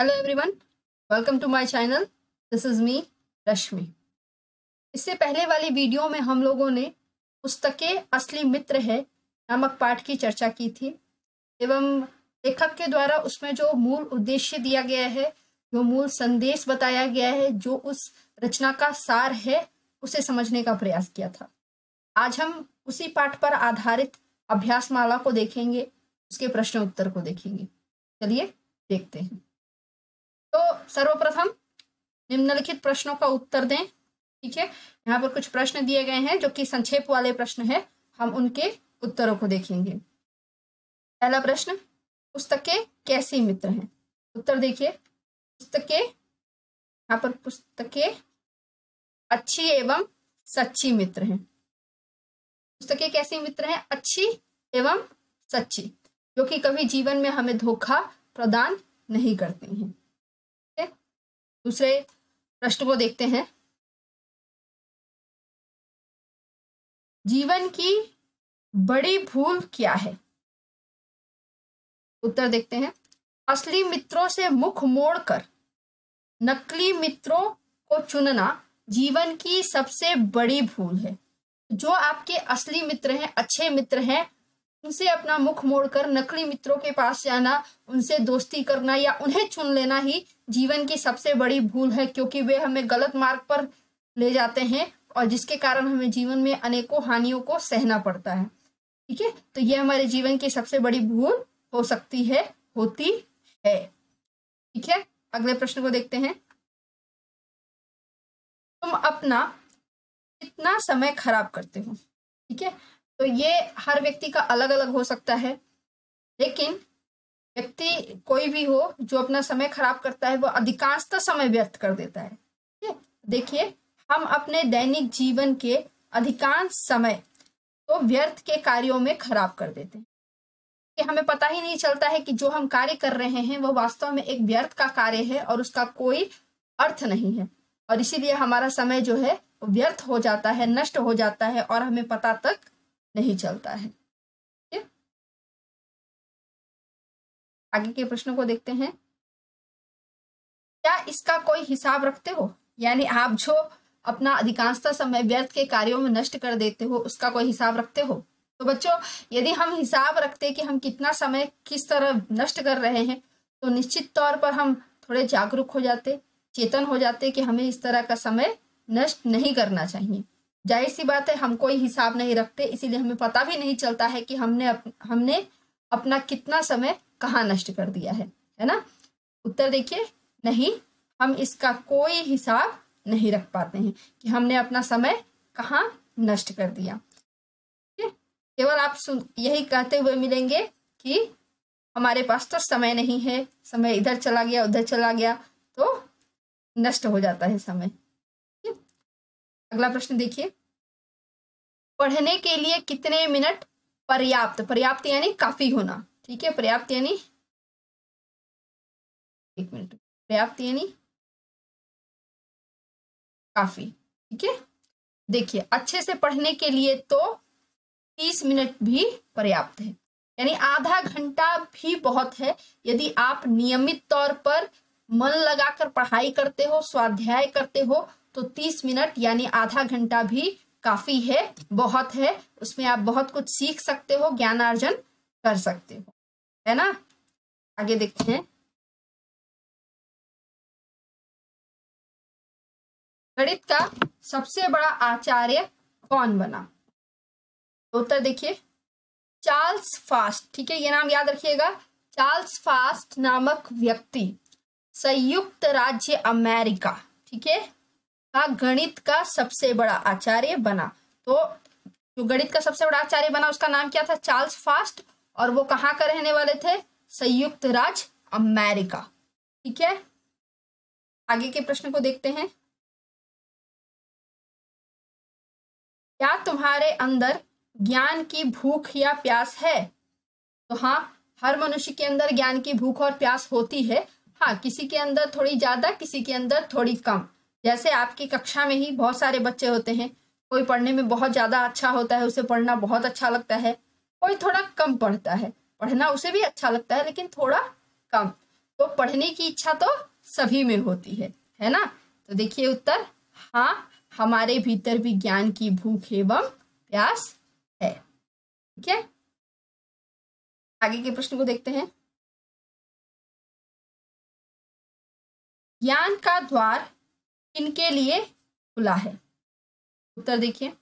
Hello everyone, welcome to my channel. This is me Rashmi. इससे पहले वाली वीडियो में हम लोगों ने पुस्तकें असली मित्र है नामक पाठ की चर्चा की थी एवं लेखक के द्वारा उसमें जो मूल उद्देश्य दिया गया है, जो मूल संदेश बताया गया है, जो उस रचना का सार है, उसे समझने का प्रयास किया था। आज हम उसी पाठ पर आधारित अभ्यास माला को देखेंगे, उसके प्रश्न उत्तर को देखेंगे। चलिए देखते हैं। तो सर्वप्रथम निम्नलिखित प्रश्नों का उत्तर दें। ठीक है, यहाँ पर कुछ प्रश्न दिए गए हैं जो कि संक्षेप वाले प्रश्न है, हम उनके उत्तरों को देखेंगे। पहला प्रश्न, पुस्तकें कैसी मित्र हैं? उत्तर देखिए, पुस्तकें, यहाँ पर पुस्तकें अच्छी एवं सच्ची मित्र हैं। पुस्तकें कैसी मित्र हैं? अच्छी एवं सच्ची, जो कि कभी जीवन में हमें धोखा प्रदान नहीं करती हैं। दूसरे प्रश्न को देखते हैं। जीवन की बड़ी भूल क्या है? उत्तर देखते हैं। असली मित्रों से मुख मोड़कर नकली मित्रों को चुनना जीवन की सबसे बड़ी भूल है। जो आपके असली मित्र हैं, अच्छे मित्र हैं, उनसे अपना मुख मोड़कर नकली मित्रों के पास जाना, उनसे दोस्ती करना या उन्हें चुन लेना ही जीवन की सबसे बड़ी भूल है, क्योंकि वे हमें गलत मार्ग पर ले जाते हैं और जिसके कारण हमें जीवन में अनेकों हानियों को सहना पड़ता है। ठीक है, तो यह हमारे जीवन की सबसे बड़ी भूल हो सकती है, होती है। ठीक है, अगले प्रश्न को देखते हैं। तुम अपना कितना समय खराब करते हो? ठीक है, तो ये हर व्यक्ति का अलग अलग हो सकता है, लेकिन व्यक्ति कोई भी हो जो अपना समय खराब करता है वो अधिकांशतः समय व्यर्थ कर देता है। ठीक है, देखिए, हम अपने दैनिक जीवन के अधिकांश समय तो व्यर्थ के कार्यों में खराब कर देते हैं कि हमें पता ही नहीं चलता है कि जो हम कार्य कर रहे हैं वो वास्तव में एक व्यर्थ का कार्य है और उसका कोई अर्थ नहीं है, और इसीलिए हमारा समय जो है व्यर्थ हो जाता है, नष्ट हो जाता है और हमें पता तक नहीं चलता है। आगे के प्रश्न को देखते हैं। क्या इसका कोई हिसाब रखते हो? यानी आप जो अपना अधिकांशतः समय व्यर्थ के कार्यों में नष्ट कर देते हो, उसका कोई हिसाब रखते हो? तो बच्चों, यदि हम हिसाब रखते कि हम कितना समय किस तरह नष्ट कर रहे हैं, तो निश्चित तौर पर हम थोड़े जागरूक हो जाते, चेतन हो जाते कि हमें इस तरह का समय नष्ट नहीं करना चाहिए। जाहिर सी बात है, हम कोई हिसाब नहीं रखते, इसीलिए हमें पता भी नहीं चलता है कि हमने अपना कितना समय कहाँ नष्ट कर दिया है ना? उत्तर देखिए, नहीं, हम इसका कोई हिसाब नहीं रख पाते हैं कि हमने अपना समय कहाँ नष्ट कर दिया। केवल आप यही कहते हुए मिलेंगे कि हमारे पास तो समय नहीं है, समय इधर चला गया, उधर चला गया, तो नष्ट हो जाता है समय। अगला प्रश्न देखिए। पढ़ने के लिए कितने मिनट पर्याप्त? पर्याप्त यानी काफी होना। ठीक है, पर्याप्त यानी, एक मिनट, पर्याप्त यानी काफी। ठीक है, देखिए, अच्छे से पढ़ने के लिए तो 30 मिनट भी पर्याप्त है, यानी आधा घंटा भी बहुत है। यदि आप नियमित तौर पर मन लगाकर पढ़ाई करते हो, स्वाध्याय करते हो, तो 30 मिनट यानी आधा घंटा भी काफी है, बहुत है। उसमें आप बहुत कुछ सीख सकते हो, ज्ञानार्जन कर सकते हो, है ना? आगे देखते हैं। गणित का सबसे बड़ा आचार्य कौन बना? उत्तर देखिए, चार्ल्स फास्ट। ठीक है, ये नाम याद रखिएगा। चार्ल्स फास्ट नामक व्यक्ति संयुक्त राज्य अमेरिका, ठीक है, का गणित का सबसे बड़ा आचार्य बना। तो जो गणित का सबसे बड़ा आचार्य बना उसका नाम क्या था? चार्ल्स फास्ट, और वो कहाँ का रहने वाले थे? संयुक्त राज्य अमेरिका। ठीक है, आगे के प्रश्न को देखते हैं। क्या तुम्हारे अंदर ज्ञान की भूख या प्यास है? तो हाँ, हर मनुष्य के अंदर ज्ञान की भूख और प्यास होती है। हाँ, किसी के अंदर थोड़ी ज्यादा, किसी के अंदर थोड़ी कम। जैसे आपकी कक्षा में ही बहुत सारे बच्चे होते हैं, कोई पढ़ने में बहुत ज्यादा अच्छा होता है, उसे पढ़ना बहुत अच्छा लगता है, कोई थोड़ा कम पढ़ता है, पढ़ना उसे भी अच्छा लगता है लेकिन थोड़ा कम। तो पढ़ने की इच्छा तो सभी में होती है ना। तो देखिए उत्तर, हाँ, हमारे भीतर भी ज्ञान की भूख एवं प्यास है। ठीक है, आगे के प्रश्न को देखते हैं। ज्ञान का द्वार किनके लिए खुला है? उत्तर देखिए,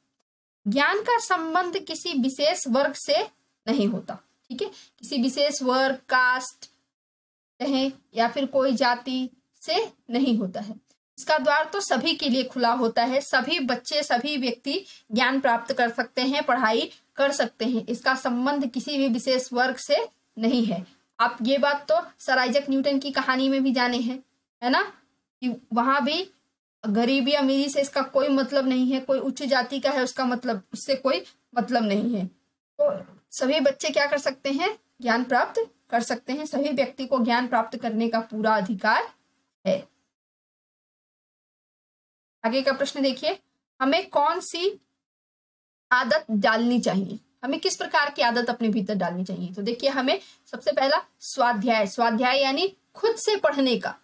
ज्ञान का संबंध किसी विशेष वर्ग से नहीं होता। ठीक है, किसी विशेष वर्ग, कास्ट कहें या फिर कोई जाति से नहीं होता है। इसका द्वार तो सभी के लिए खुला होता है। सभी बच्चे, सभी व्यक्ति ज्ञान प्राप्त कर सकते हैं, पढ़ाई कर सकते हैं। इसका संबंध किसी भी विशेष वर्ग से नहीं है। आप ये बात तो सर आइजक न्यूटन की कहानी में भी जाने हैं, है ना, कि वहां भी गरीबी अमीरी से इसका कोई मतलब नहीं है। कोई उच्च जाति का है उसका मतलब, उससे कोई मतलब नहीं है। तो सभी बच्चे क्या कर सकते हैं? ज्ञान प्राप्त कर सकते हैं। सभी व्यक्ति को ज्ञान प्राप्त करने का पूरा अधिकार है। आगे का प्रश्न देखिए, हमें कौन सी आदत डालनी चाहिए? हमें किस प्रकार की आदत अपने भीतर डालनी चाहिए? तो देखिए, हमें सबसे पहला स्वाध्याय यानी खुद से पढ़ने का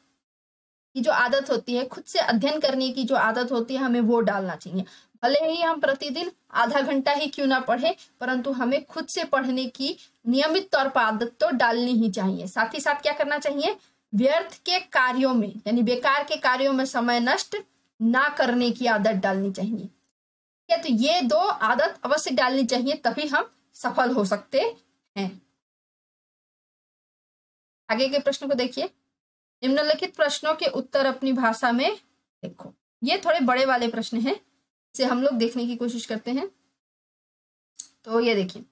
की जो आदत होती है, खुद से अध्ययन करने की जो आदत होती है, हमें वो डालना चाहिए। भले ही हम प्रतिदिन आधा घंटा ही क्यों ना पढ़े, परंतु हमें खुद से पढ़ने की नियमित तौर पर आदत तो डालनी ही चाहिए। साथ ही साथ क्या करना चाहिए? व्यर्थ के कार्यों में यानी बेकार के कार्यों में समय नष्ट ना करने की आदत डालनी चाहिए। क्या तो ये दो आदत अवश्य डालनी चाहिए, तभी हम सफल हो सकते हैं। आगे के प्रश्न को देखिए, निम्नलिखित प्रश्नों के उत्तर अपनी भाषा में लिखो। ये थोड़े बड़े वाले प्रश्न हैं, इसे हम लोग देखने की कोशिश करते हैं। तो ये देखिए,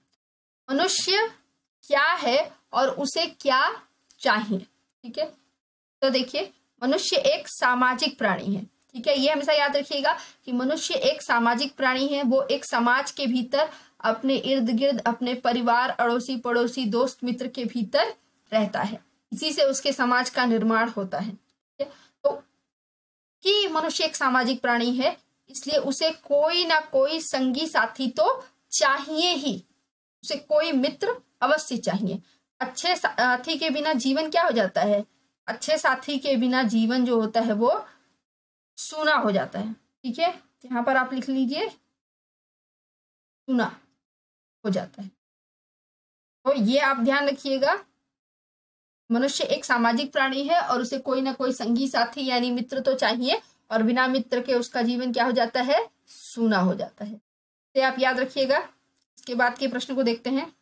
मनुष्य क्या है और उसे क्या चाहिए? ठीक है, तो देखिए, मनुष्य एक सामाजिक प्राणी है। ठीक है, ये हमेशा याद रखिएगा कि मनुष्य एक सामाजिक प्राणी है। वो एक समाज के भीतर अपने इर्द गिर्द, अपने परिवार, अड़ोसी पड़ोसी, दोस्त मित्र के भीतर रहता है। इसी से उसके समाज का निर्माण होता है। तो कि मनुष्य एक सामाजिक प्राणी है, इसलिए उसे कोई ना कोई संगी साथी तो चाहिए ही। उसे कोई मित्र अवश्य चाहिए। अच्छे साथी के बिना जीवन क्या हो जाता है? अच्छे साथी के बिना जीवन जो होता है वो सूना हो जाता है। ठीक है, यहाँ पर आप लिख लीजिए, सूना हो जाता है। तो ये आप ध्यान रखिएगा, मनुष्य एक सामाजिक प्राणी है और उसे कोई ना कोई संगी साथी यानी मित्र तो चाहिए, और बिना मित्र के उसका जीवन क्या हो जाता है? सूना हो जाता है। तो आप याद रखिएगा। इसके बाद के प्रश्न को देखते हैं,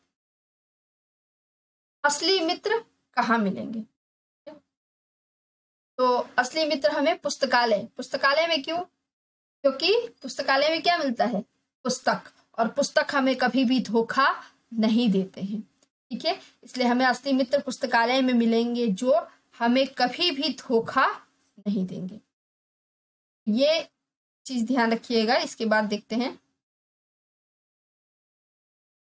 असली मित्र कहाँ मिलेंगे? तो असली मित्र हमें पुस्तकालय में क्यों? क्योंकि पुस्तकालय में क्या मिलता है? पुस्तक, और पुस्तक हमें कभी भी धोखा नहीं देते हैं। ठीक है, इसलिए हमें असली मित्र पुस्तकालय में मिलेंगे, जो हमें कभी भी धोखा नहीं देंगे। ये चीज ध्यान रखिएगा। इसके बाद देखते हैं,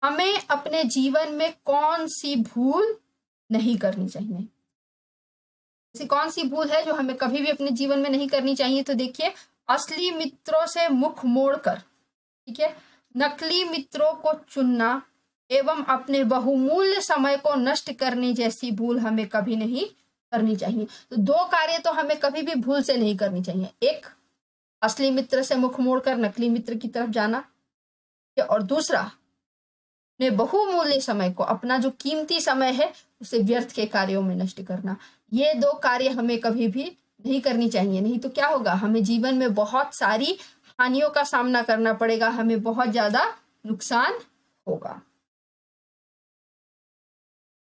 हमें अपने जीवन में कौन सी भूल नहीं करनी चाहिए? ऐसी कौन सी भूल है जो हमें कभी भी अपने जीवन में नहीं करनी चाहिए? तो देखिए, असली मित्रों से मुख मोड़कर, ठीक है, नकली मित्रों को चुनना एवं अपने बहुमूल्य समय को नष्ट करने जैसी भूल हमें कभी नहीं करनी चाहिए। तो दो कार्य तो हमें कभी भी भूल से नहीं करनी चाहिए। एक, असली मित्र से मुख मोड़कर नकली मित्र की तरफ जाना, और दूसरा, अपने बहुमूल्य समय को, अपना जो कीमती समय है, उसे व्यर्थ के कार्यों में नष्ट करना। ये दो कार्य हमें कभी भी नहीं करनी चाहिए, नहीं तो क्या होगा? हमें जीवन में बहुत सारी हानियों का सामना करना पड़ेगा, हमें बहुत ज्यादा नुकसान होगा।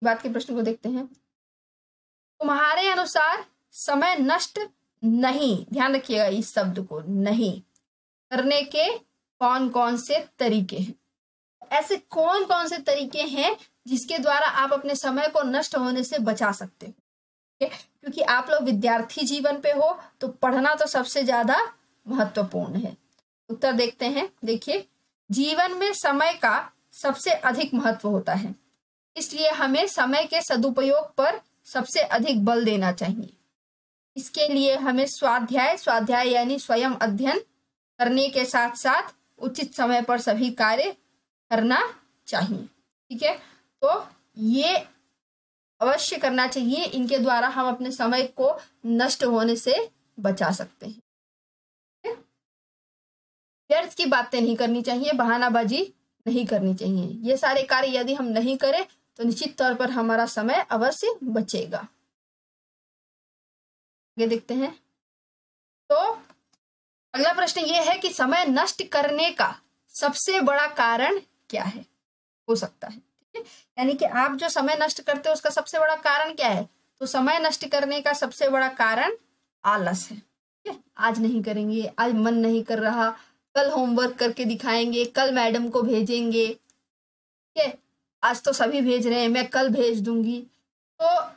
बात के प्रश्न को देखते हैं, तुम्हारे अनुसार समय नष्ट नहीं, ध्यान रखिएगा इस शब्द को, नहीं करने के कौन कौन से तरीके हैं? ऐसे कौन कौन से तरीके हैं जिसके द्वारा आप अपने समय को नष्ट होने से बचा सकते हो? क्योंकि आप लोग विद्यार्थी जीवन पे हो, तो पढ़ना तो सबसे ज्यादा महत्वपूर्ण है। उत्तर देखते हैं। देखिए, जीवन में समय का सबसे अधिक महत्व होता है, इसलिए हमें समय के सदुपयोग पर सबसे अधिक बल देना चाहिए। इसके लिए हमें स्वाध्याय यानी स्वयं अध्ययन करने के साथ साथ उचित समय पर सभी कार्य करना चाहिए। ठीक है, तो ये अवश्य करना चाहिए। इनके द्वारा हम अपने समय को नष्ट होने से बचा सकते हैं। व्यर्थ की बातें नहीं करनी चाहिए, बहानाबाजी नहीं करनी चाहिए। ये सारे कार्य यदि हम नहीं करें तो निश्चित तौर पर हमारा समय अवश्य बचेगा। आगे देखते हैं। तो अगला प्रश्न ये है कि समय नष्ट करने का सबसे बड़ा कारण क्या है, हो सकता है। ठीक है, यानी कि आप जो समय नष्ट करते हो उसका सबसे बड़ा कारण क्या है? तो समय नष्ट करने का सबसे बड़ा कारण आलस है। ठीक है, आज नहीं करेंगे, आज मन नहीं कर रहा, कल होमवर्क करके दिखाएंगे, कल मैडम को भेजेंगे। ठीक है, आज तो सभी भेज रहे हैं, मैं कल भेज दूंगी। तो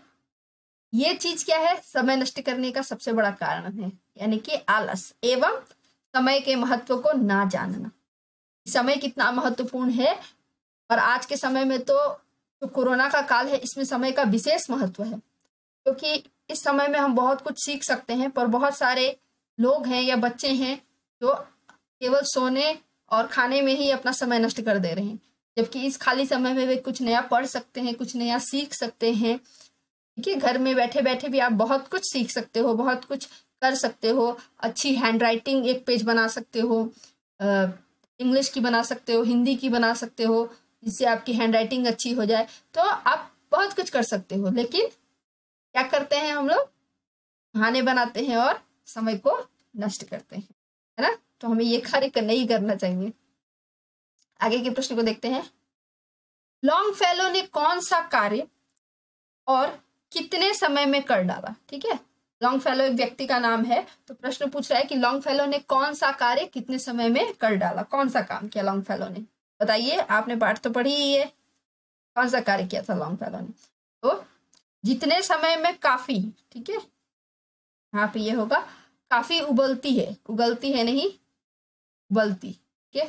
ये चीज क्या है? समय नष्ट करने का सबसे बड़ा कारण है, यानी कि आलस एवं समय के महत्व को ना जानना। समय कितना महत्वपूर्ण है, और आज के समय में तो जो कोरोना का काल है इसमें समय का विशेष महत्व है, क्योंकि इस समय में हम बहुत कुछ सीख सकते हैं। पर बहुत सारे लोग हैं या बच्चे हैं जो केवल सोने और खाने में ही अपना समय नष्ट कर दे रहे हैं, जबकि इस खाली समय में वे कुछ नया पढ़ सकते हैं, कुछ नया सीख सकते हैं। ठीक है, घर में बैठे बैठे भी आप बहुत कुछ सीख सकते हो, बहुत कुछ कर सकते हो। अच्छी हैंडराइटिंग एक पेज बना सकते हो, इंग्लिश की बना सकते हो, हिंदी की बना सकते हो, जिससे आपकी हैंडराइटिंग अच्छी हो जाए। तो आप बहुत कुछ कर सकते हो, लेकिन क्या करते हैं हम लोग? बहाने बनाते हैं और समय को नष्ट करते हैं, है ना? तो हमें ये कार्य नहीं करना चाहिए। आगे के प्रश्न को देखते हैं। लॉन्गफेलो ने कौन सा कार्य और कितने समय में कर डाला? ठीक है, लॉन्गफेलो एक व्यक्ति का नाम है। तो प्रश्न पूछ रहा है कि लॉन्गफेलो ने कौन सा कार्य कितने समय में कर डाला, कौन सा काम किया लॉन्गफेलो ने? बताइए, आपने पाठ तो पढ़ी ही है, कौन सा कार्य किया था लॉन्गफेलो ने? तो जितने समय में काफी, ठीक है, यहाँ पे ये होगा काफी उबलती है, उगलती है नहीं, उबलती। ठीक है,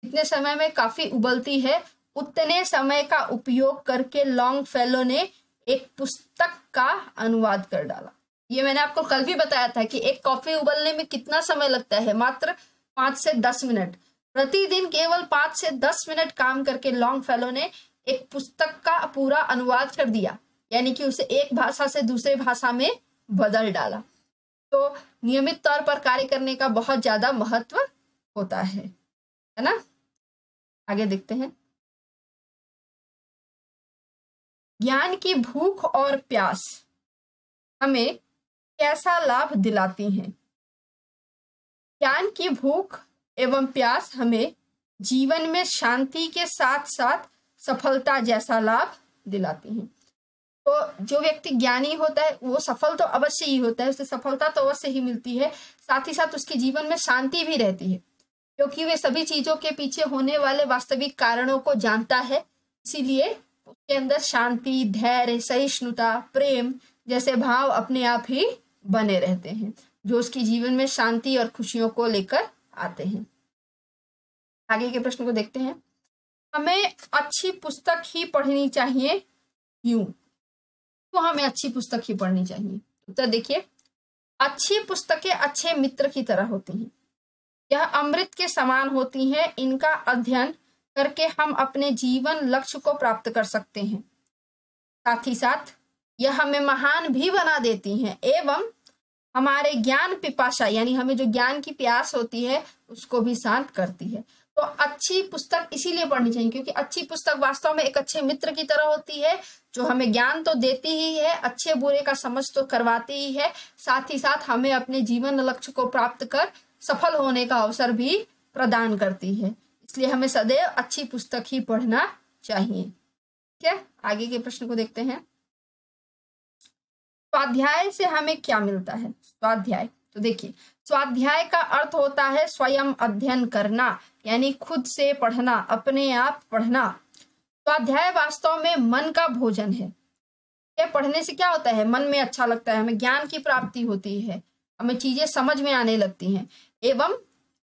जितने समय में काफी उबलती है उतने समय का उपयोग करके लॉन्गफेलो ने एक पुस्तक का अनुवाद कर डाला। ये मैंने आपको कल भी बताया था कि एक कॉफी उबलने में कितना समय लगता है, मात्र 5 से 10 मिनट। प्रतिदिन केवल 5 से 10 मिनट काम करके लॉन्गफेलो ने एक पुस्तक का पूरा अनुवाद कर दिया, यानी कि उसे एक भाषा से दूसरे भाषा में बदल डाला। तो नियमित तौर पर कार्य करने का बहुत ज्यादा महत्व होता है ना? आगे देखते हैं। ज्ञान की भूख और प्यास हमें कैसा लाभ दिलाती हैं? ज्ञान की भूख एवं प्यास हमें जीवन में शांति के साथ साथ सफलता जैसा लाभ दिलाती हैं। तो जो व्यक्ति ज्ञानी होता है वो सफल तो अवश्य ही होता है, उसे सफलता तो अवश्य ही मिलती है, साथ ही साथ उसके जीवन में शांति भी रहती है, क्योंकि वे सभी चीजों के पीछे होने वाले वास्तविक कारणों को जानता है। इसीलिए उसके अंदर शांति, धैर्य, सहिष्णुता, प्रेम जैसे भाव अपने आप ही बने रहते हैं, जो उसके जीवन में शांति और खुशियों को लेकर आते हैं। आगे के प्रश्न को देखते हैं। हमें अच्छी पुस्तक ही पढ़नी चाहिए, क्यों? तो हमें अच्छी पुस्तक ही पढ़नी चाहिए। उत्तर देखिए, अच्छी पुस्तकें अच्छे मित्र की तरह होती हैं। यह अमृत के समान होती हैं। इनका अध्ययन करके हम अपने जीवन लक्ष्य को प्राप्त कर सकते हैं। साथ ही साथ यह हमें महान भी बना देती हैं एवं हमारे ज्ञान पिपासा, यानी हमें जो ज्ञान की प्यास होती है उसको भी शांत करती है। तो अच्छी पुस्तक इसीलिए पढ़नी चाहिए क्योंकि अच्छी पुस्तक वास्तव में एक अच्छे मित्र की तरह होती है, जो हमें ज्ञान तो देती ही है, अच्छे बुरे का समझ तो करवाती ही है, साथ ही साथ हमें अपने जीवन लक्ष्य को प्राप्त कर सफल होने का अवसर भी प्रदान करती है। इसलिए हमें सदैव अच्छी पुस्तक ही पढ़ना चाहिए। ठीक है, आगे के प्रश्न को देखते हैं। स्वाध्याय से हमें क्या मिलता है? स्वाध्याय, तो देखिए, स्वाध्याय का अर्थ होता है स्वयं अध्ययन करना, यानी खुद से पढ़ना, अपने आप पढ़ना। स्वाध्याय वास्तव में मन का भोजन है। ये पढ़ने से क्या होता है? मन में अच्छा लगता है, हमें ज्ञान की प्राप्ति होती है, हमें चीजें समझ में आने लगती हैं एवं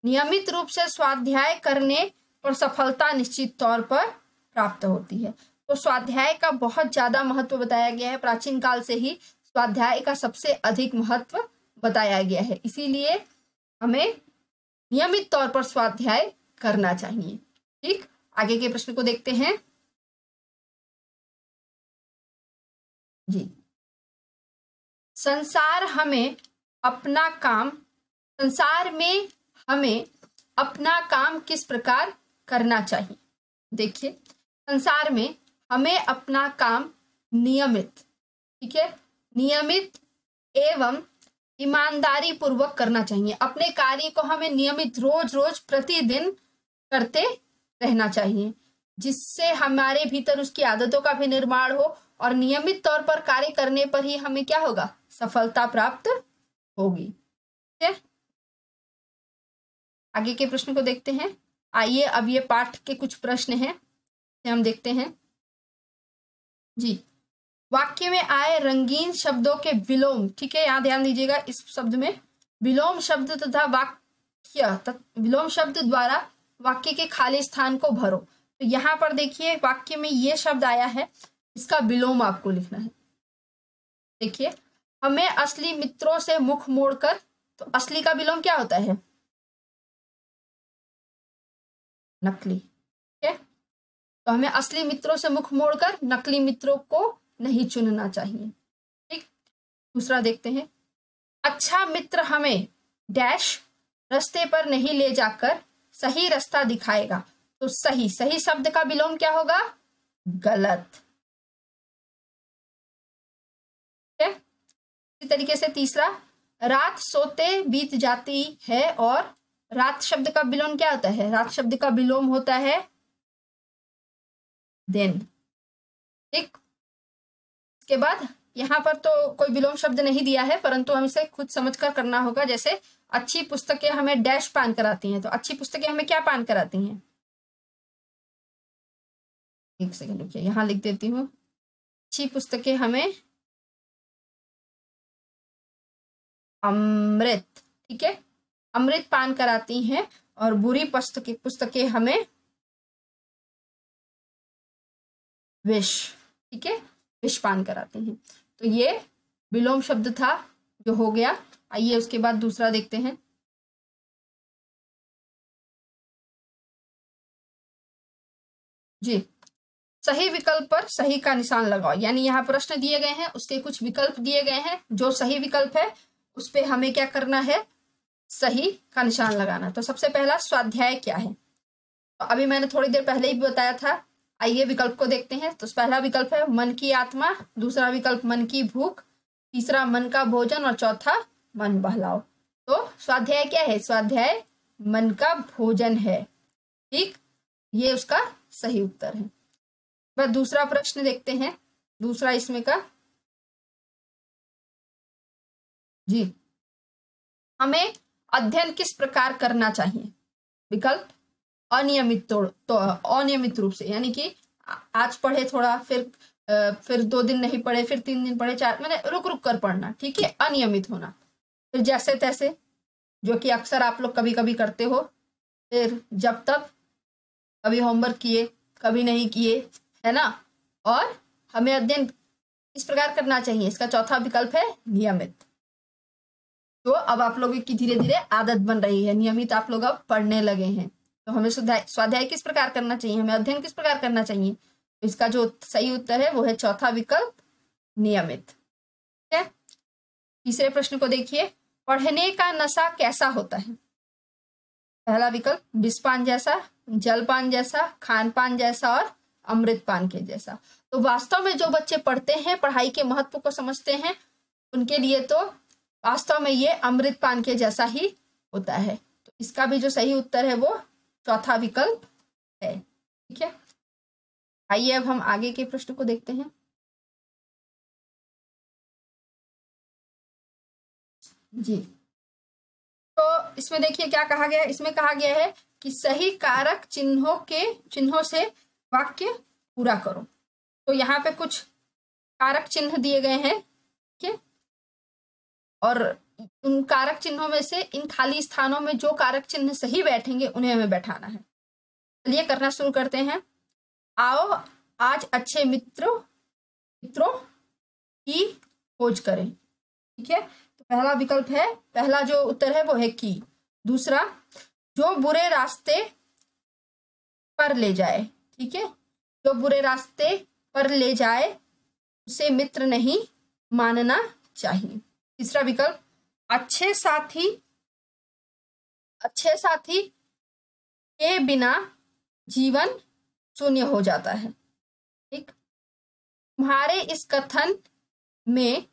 नियमित रूप से स्वाध्याय करने पर सफलता निश्चित तौर पर प्राप्त होती है। तो स्वाध्याय का बहुत ज्यादा महत्व बताया गया है। प्राचीन काल से ही स्वाध्याय का सबसे अधिक महत्व बताया गया है, इसीलिए हमें नियमित तौर पर स्वाध्याय करना चाहिए। ठीक, आगे के प्रश्न को देखते हैं। जी, संसार में हमें अपना काम किस प्रकार करना चाहिए। देखिए, संसार में हमें अपना काम नियमित, ठीक है, नियमित एवं ईमानदारी पूर्वक करना चाहिए। अपने कार्य को हमें नियमित रोज रोज प्रतिदिन करते रहना चाहिए, जिससे हमारे भीतर उसकी आदतों का भी निर्माण हो और नियमित तौर पर कार्य करने पर ही हमें क्या होगा, सफलता प्राप्त होगी। ठीक है, आगे के प्रश्न को देखते हैं। आइए अब ये पाठ के कुछ प्रश्न हैं, हम देखते हैं। जी, वाक्य में आए रंगीन शब्दों के विलोम, ठीक है, यहां ध्यान दीजिएगा, इस शब्द में विलोम शब्द तथा विलोम शब्द द्वारा वाक्य के खाली स्थान को भरो। तो यहाँ पर देखिए, वाक्य में ये शब्द आया है, इसका विलोम आपको लिखना है। देखिए, हमें असली मित्रों से मुख मोड़कर, तो असली का विलोम क्या होता है, नकली। ठीक है, तो हमें असली मित्रों से मुख मोड़कर नकली मित्रों को नहीं चुनना चाहिए। ठीक, दूसरा देखते हैं। अच्छा मित्र हमें डैश रास्ते पर नहीं ले जाकर सही रास्ता दिखाएगा। तो सही शब्द का विलोम क्या होगा, गलत। ठीक है, इसी तरीके से तीसरा, रात सोते बीत जाती है, और रात शब्द का विलोम क्या होता है, रात शब्द का विलोम होता है दिन। ठीक, इसके बाद यहाँ पर तो कोई विलोम शब्द नहीं दिया है, परंतु हम इसे खुद समझकर करना होगा। जैसे अच्छी पुस्तकें हमें डैश पान कराती हैं, तो अच्छी पुस्तकें हमें क्या पान कराती हैं, एक सेकंड रुकिए, यहाँ लिख देती हूँ। अच्छी पुस्तकें हमें अमृत, ठीक है, अमृत पान कराती हैं, और बुरी पुस्तकें हमें विष, ठीक है, विष पान कराती हैं। तो ये विलोम शब्द था जो हो गया। आइए उसके बाद दूसरा देखते हैं। जी, सही विकल्प पर सही का निशान लगाओ। यानी यहाँ प्रश्न दिए गए हैं, उसके कुछ विकल्प दिए गए हैं, जो सही विकल्प है उस पे हमें क्या करना है, सही का निशान लगाना। तो सबसे पहला स्वाध्याय क्या है, तो अभी मैंने थोड़ी देर पहले ही बताया था। आइए विकल्प को देखते हैं। तो पहला विकल्प है मन की आत्मा, दूसरा विकल्प मन की भूख, तीसरा मन का भोजन, और चौथा मन बहलाओ। तो स्वाध्याय क्या है, स्वाध्याय मन का भोजन है। ठीक, ये उसका सही उत्तर है। बस दूसरा प्रश्न देखते हैं, दूसरा इसमें का। जी, हमें अध्ययन किस प्रकार करना चाहिए। विकल्प अनियमित, तो अनियमित रूप से, यानी कि आज पढ़े थोड़ा, फिर 2 दिन नहीं पढ़े, फिर 3 दिन पढ़े, 4, मैंने रुक रुक कर पढ़ना। ठीक है, अनियमित होना। फिर जैसे तैसे, जो कि अक्सर आप लोग कभी कभी करते हो, फिर जब तब, कभी होमवर्क किए कभी नहीं किए, है ना। और हमें अध्ययन किस प्रकार करना चाहिए, इसका चौथा विकल्प है नियमित। तो अब आप लोगों की धीरे धीरे आदत बन रही है, नियमित आप लोग अब पढ़ने लगे हैं। तो हमें स्वाध्याय किस प्रकार करना चाहिए, हमें अध्ययन किस प्रकार करना चाहिए। तो इसका जो सही उत्तर है वो है चौथा विकल्प, नियमित। ठीक है, तीसरे प्रश्न को देखिए। पढ़ने का नशा कैसा होता है। पहला विकल्प विषपान जैसा, जलपान जैसा, खानपान जैसा, और अमृतपान के जैसा। तो वास्तव में जो बच्चे पढ़ते हैं, पढ़ाई के महत्व को समझते हैं, उनके लिए तो वास्तव में ये अमृतपान के जैसा ही होता है। तो इसका भी जो सही उत्तर है वो चौथा विकल्प है। ठीक है, आइए अब हम आगे के प्रश्न को देखते हैं। जी, तो इसमें देखिए क्या कहा गया है। इसमें कहा गया है कि सही कारक चिन्हों से वाक्य पूरा करो। तो यहाँ पे कुछ कारक चिन्ह दिए गए हैं, ठीक है, और उन कारक चिन्हों में से इन खाली स्थानों में जो कारक चिन्ह सही बैठेंगे उन्हें हमें बैठाना है। चलिए करना शुरू करते हैं। आओ आज अच्छे मित्रों की खोज करें। ठीक है, तो पहला विकल्प है, पहला जो उत्तर है वो है की। दूसरा, जो बुरे रास्ते पर ले जाए। ठीक है, जो बुरे रास्ते पर ले जाए उसे मित्र नहीं मानना चाहिए। तीसरा विकल्प, अच्छे साथी के बिना जीवन शून्य हो जाता है। ठीक, तुम्हारे इस कथन में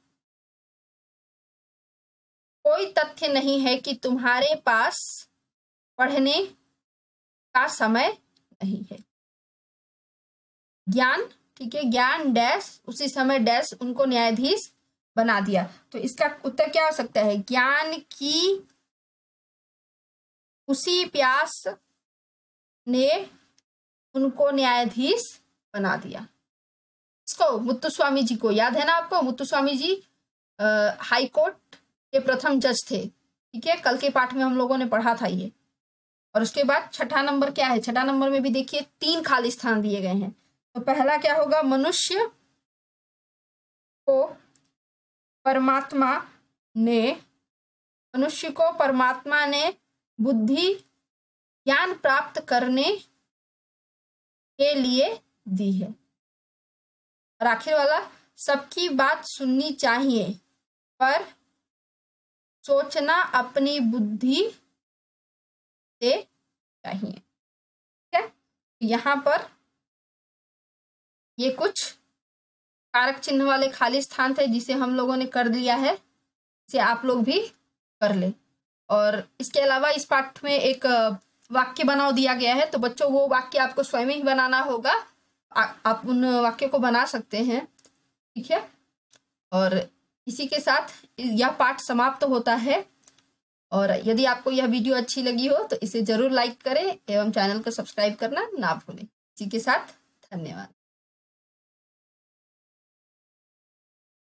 कोई तथ्य नहीं है कि तुम्हारे पास पढ़ने का समय नहीं है। ज्ञान, ठीक है, ज्ञान डैश उसी समय डैश उनको न्यायाधीश बना दिया। तो इसका उत्तर क्या हो सकता है? ज्ञान की उसी प्यास ने उनको न्यायाधीश बना दिया। इसको मुत्तुस्वामी जी को याद है ना आपको? मुत्तुस्वामी जी हाई कोर्ट के प्रथम जज थे। ठीक है, कल के पाठ में हम लोगों ने पढ़ा था ये। और उसके बाद छठा नंबर क्या है? छठा नंबर में भी देखिए 3 खाली स्थान दिए गए हैं। तो पहला क्या होगा? मनुष्य को परमात्मा ने बुद्धि ज्ञान प्राप्त करने के लिए दी है। और आखिर वाला, सबकी बात सुननी चाहिए पर सोचना अपनी बुद्धि से चाहिए। ठीक है, यहाँ पर ये कुछ कारक चिन्ह वाले खाली स्थान थे जिसे हम लोगों ने कर लिया है, इसे आप लोग भी कर ले। और इसके अलावा इस पाठ में एक वाक्य बनाव दिया गया है, तो बच्चों वो वाक्य आपको स्वयं ही बनाना होगा। आप उन वाक्य को बना सकते हैं। ठीक है, और इसी के साथ यह पाठ समाप्त होता है। और यदि आपको यह वीडियो अच्छी लगी हो तो इसे जरूर लाइक करें एवं चैनल को सब्सक्राइब करना ना भूलें। इसी के साथ धन्यवाद।